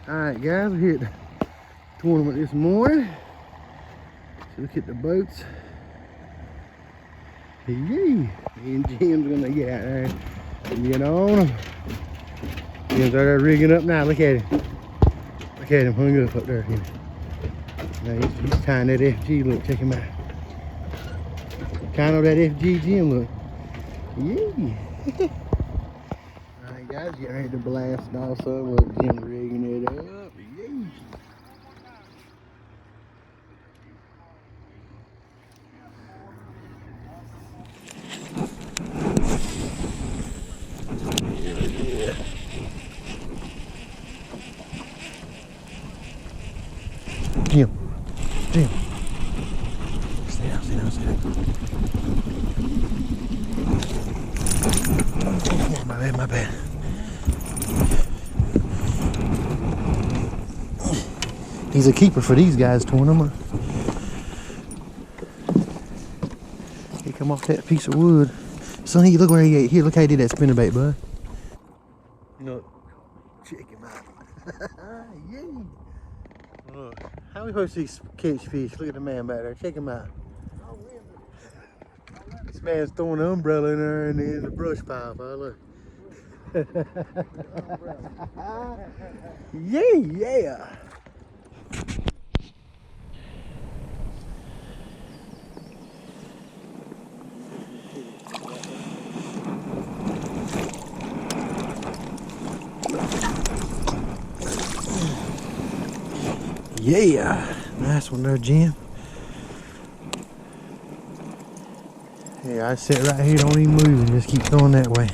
Alright guys, we hit the tournament this morning. So look at the boats. Yay! Me and Jim's gonna get out there and get on them. Jim's out there rigging up now. Look at him. Look at him hung up there. Now he's tying that FG. Look, check him out. Tying on that FG, Jim. Look. Yay! Alright guys, getting ready to blast also. Look, Jim rigging it up. Yay! Jim. Stay down. Oh, my bad. He's a keeper for these guys' tournament. He come off that piece of wood. Sonny, look where he ate. Here, look how he did that spinnerbait, bud. No, check him out. Yay! Look, how we supposed to catch fish? Look at the man back there. Check him out. This man's throwing an umbrella in there and in the brush pile, bud. Look. Yeah! Yeah, nice one there, Jim. Yeah, I sit right here, don't even move, and just keep going that way.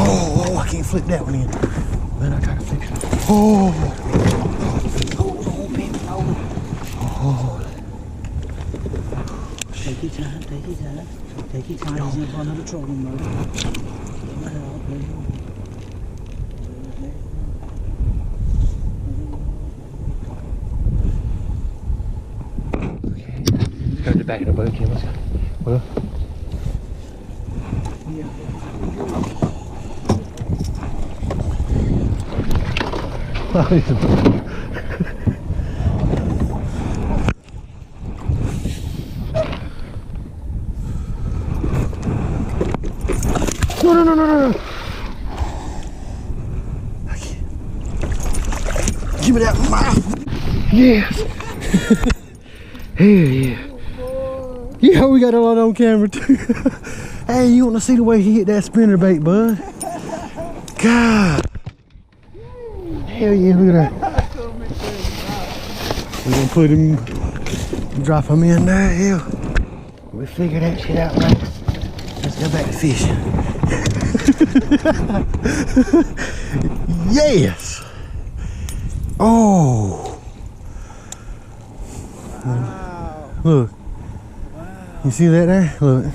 Oh, I can't flip that one in. Man, I try to fix it. Oh, hold on, baby, hold on. Oh. Take your time. Take your time. He's in another trolling mode. Okay, let's go to the back of the boat, Jim. Let's go. Well. No. I can't. Give me that mouth. Yes. Hell yeah. Yeah, we got a lot on camera too. Hey, you want to see the way he hit that spinnerbait, bud? God. Hell yeah, look at that. We're gonna put him, drop him in there. Hell, we figure that shit out, man. Let's go back to fishing. Yes. Oh. Wow. Look. Wow. You see that there? Look.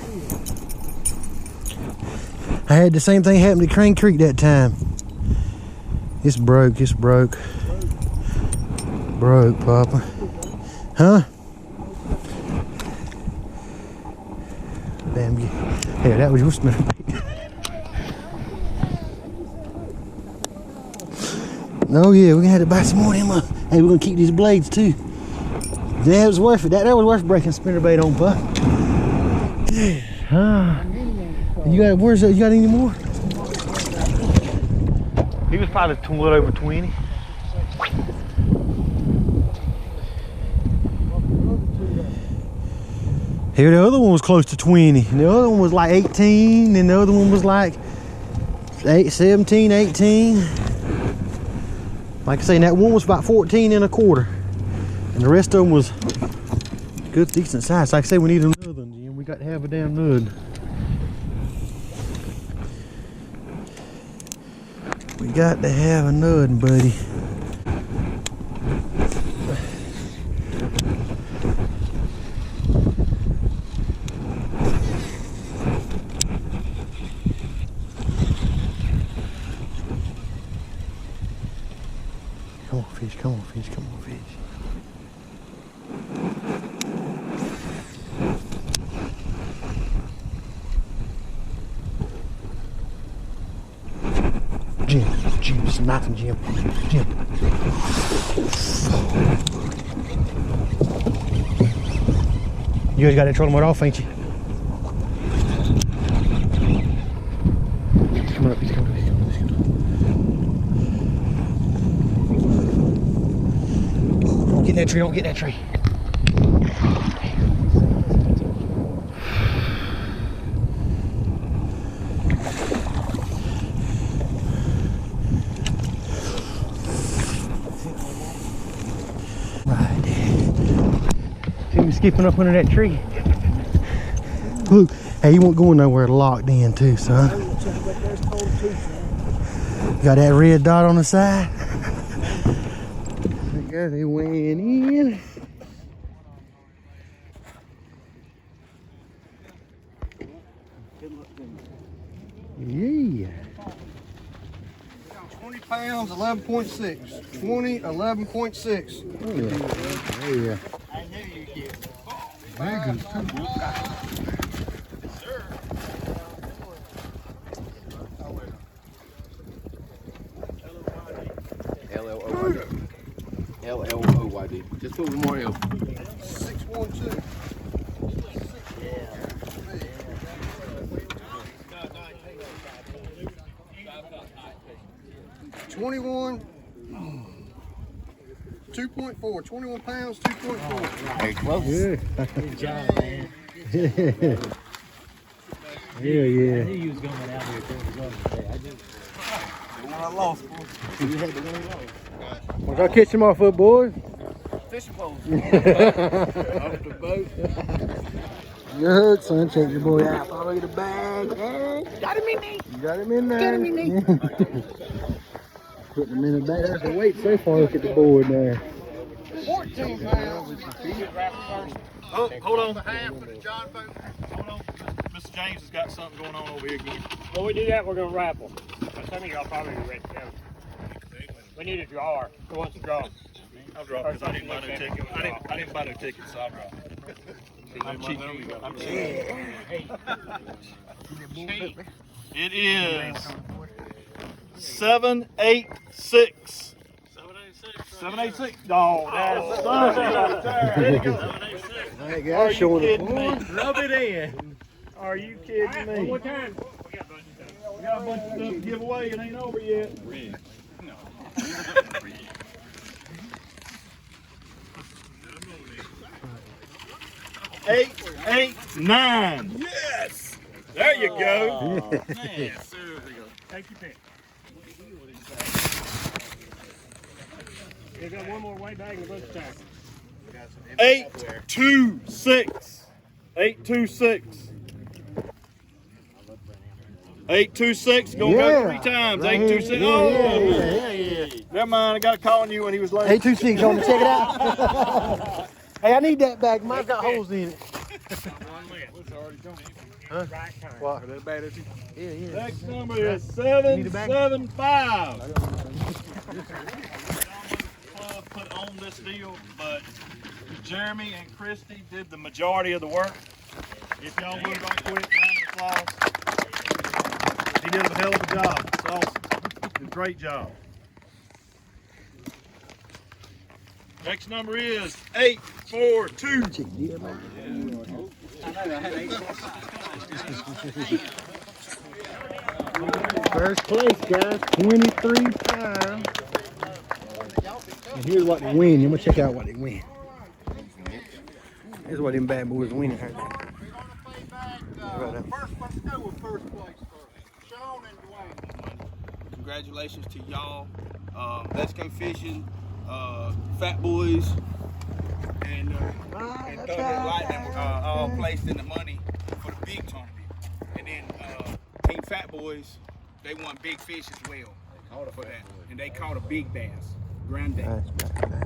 I had the same thing happen to Crane Creek that time. It's broke. Broke, Papa. Huh? Damn you. Hey, that was your spinnerbait. Oh yeah, we're gonna have to buy some more of them up. Hey, we're gonna keep these blades too. That was worth it. That was worth breaking spinnerbait on, Pup. Yeah. You got any more? He was probably a little over 20. Here, the other one was close to 20. And the other one was like 18, and the other one was like 17, 18. Like I say, that one was about 14 and a quarter. And the rest of them was good, decent size. Like I say, we need another one, Jim. We got to have a damn nud. We got to have another, buddy. Come on, fish, come on, fish, come on, fish. Jim, snapping, Jim. You guys got that trolling motor off, ain't you? He's coming up, he's coming up, he's coming up, he's coming up. Don't get in that tree, don't get in that tree. Skipping up under that tree. Look, hey, you won't go nowhere locked in too, son. Got that red dot on the side. There they went in. Yeah. 20 pounds, 11.6. 20, 11.6. Oh, yeah. Yeah. Very good. L-L-O-Y-D. Just put one more L. 612. 21. 2.4. 21 pounds, 2.4. Hey, close. Yeah. Good job, man. Yeah, I yeah. knew you was going out here during the other day. I just. The one I lost, boy. You had the one lost. Well, y'all catch him off foot, boys. Fishing poles. Off the boat. Good, son. Check your boy out. Follow the bag. Got him in there. You got him in there. Got him in there. Putting him in the bag. There's the weight so far. Look at the board there. 14 pounds. Oh, hold on. Hold on. Mr. James has got something going on over here again. When we do that, we're going to raffle. But some of y'all probably ready to go. We need a drawer. Who wants to draw? I'll draw because I didn't buy no ticket. I didn't buy no ticket, so I'll draw. I'm cheap. I'm cheap. It is 786. 786. Oh, that's there you go. That guy's showing it. Rub it in. Are you kidding me? One more time. We got a bunch of stuff to give away. It ain't over yet. No. 889. Yes. There you go. Yes. Take your pick. We've got one more white bag and a bunch of tackle. 826. 826. 826. Gonna go 3 times. 826. Oh, yeah. never mind. I got a call on you when he was late. 826 on the check it out. Hey, I need that bag. Mine's got holes in it. Huh? What? Yeah. Next number is 775. Club put on this deal, but Jeremy and Christy did the majority of the work. If y'all would right quick, round of applause. He did a hell of a job. It's awesome. Did a great job. Next number is 842. First place, guys. 23 times. And here's what they win. I'm going to check out what they win. Here's what them bad boys winning. Let's go with first place first. Sean and Dwayne. Congratulations to y'all. Let's go fishing. Fat Boys and Thunder and Lightning were all placed in the money for the big tournament. And then Team Fat Boys, they won big fish as well. for that. And they caught a big bass, granddad. Nice.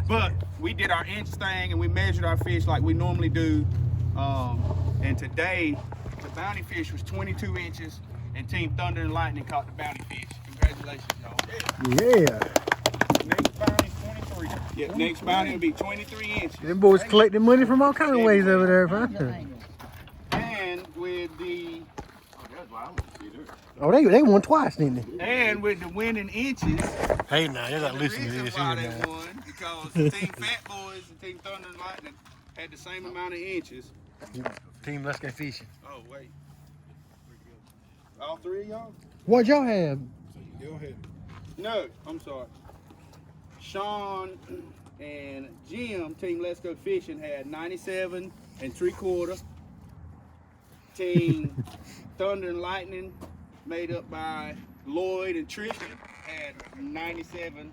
But we did our inch thing and we measured our fish like we normally do. And today, the bounty fish was 22 inches and Team Thunder and Lightning caught the bounty fish. Congratulations, y'all. Yeah. Next bounty's 23. Yeah, next bounty will be 23 inches. Them boys collecting money from all kind of ways over there, huh? And with the Oh, they won twice, didn't they? and with the winning inches, Hey, now you're not the listening to reason this why here, they man. won because Team Fat Boys and Team Thunder and Lightning had the same amount of inches. Team Let's Go Fishing. Oh wait, all three of y'all? What y'all have? Go ahead. No, I'm sorry. Sean and Jim, Team Let's Go Fishing, had 97 3/4. Team Thunder and Lightning, made up by Lloyd and Tristan, had 97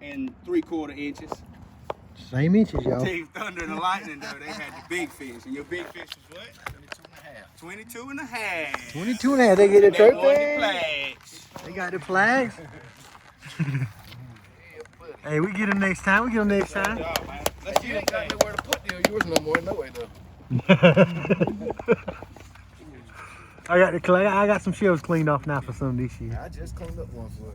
3/4 inches. Same inches, y'all. Team Thunder and Lightning, though, they had the big fish. And your big fish was what? 22 and a half. 22 and a half. They get a They won the trophy. flags. They got the flags. Hey, we get them next time. We get them next time. Good job, man. Let's see You them ain't got things. nowhere to put the yours no more. No way, though. I got the clay. I got some shelves cleaned off now for some this year. I just cleaned up one foot.